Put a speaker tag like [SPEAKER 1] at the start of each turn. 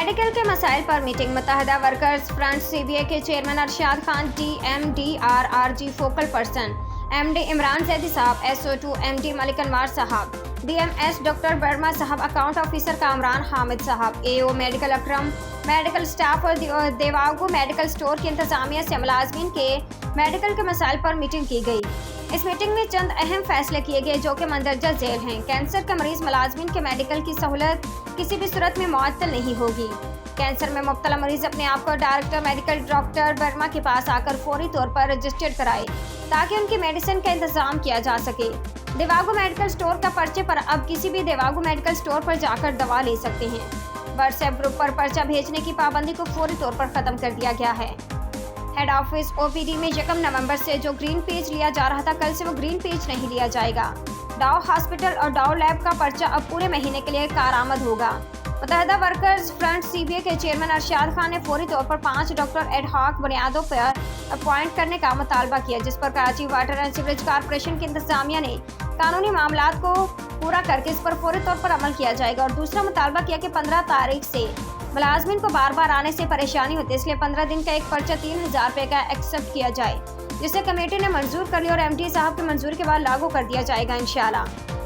[SPEAKER 1] Medical के मसाइल पर मीटिंग। मुत्तहदा वर्कर्स फ्रंट सीबीए के chairman Arshad Khan, DMDRRG focal person, MD Imran Zaidi साहब, SO2 MD मलिक अनवार साहब, DMS डॉक्टर वर्मा साहब, अकाउंट ऑफिसर कामरान हामिद साहब, AO मेडिकल अकरम, मेडिकल स्टाफ और देवागू मेडिकल स्टोर की इंतजामिया से मुलाजमीन के मेडिकल के मसाइल पर मीटिंग की गई। इस मीटिंग में चंद अहम फैसले किए गए जो कि मंदरजा झेल हैं। कैंसर के मरीज मुलाजमीन के मेडिकल की सहूलत किसी भी सूरत में मुअत्तल नहीं होगी। कैंसर में मुब्तला मरीज अपने आप को डायरेक्टर मेडिकल डॉक्टर वर्मा के पास आकर फौरी तौर पर रजिस्टर्ड कराए ताकि उनकी मेडिसिन का इंतजाम किया जा सके। देवागू मेडिकल स्टोर का पर्चे पर अब किसी भी देवागू मेडिकल स्टोर पर जाकर दवा ले सकते हैं। व्हाट्सएप ग्रुप पर पर्चा भेजने की पाबंदी को फौरी तौर पर खत्म कर दिया गया है। हेड ऑफिस OPD में 1 नवंबर से जो ग्रीन पेज लिया जा रहा था, कल से वो ग्रीन पेज नहीं लिया जाएगा। डाउ हॉस्पिटल और डाउ लैब का पर्चा अब पूरे महीने के लिए कारआमद होगा। मुत्तहदा वर्कर्स फ्रंट सीबीए के चेयरमैन अरशाद खान ने फौरी तौर पर 5 डॉक्टर एड हॉक बुनियादों पर अपॉइंट करने का मुतालबा किया, जिस पर Karachi water and sewerage corporation की इंतजामिया ने कानूनी मामलात को पूरा करके इस पर फौरी तौर पर अमल किया जाएगा। और दूसरा मुतालबा किया कि 15 तारीख से मुलाजमीन को बार बार आने से परेशानी होती है, इसलिए 15 दिन का एक पर्चा 3000 रुपये का एक्सेप्ट किया जाए, जिसे कमेटी ने मंजूर कर लिया और MD साहब की मंजूरी के बाद लागू कर दिया जाएगा इंशाल्लाह।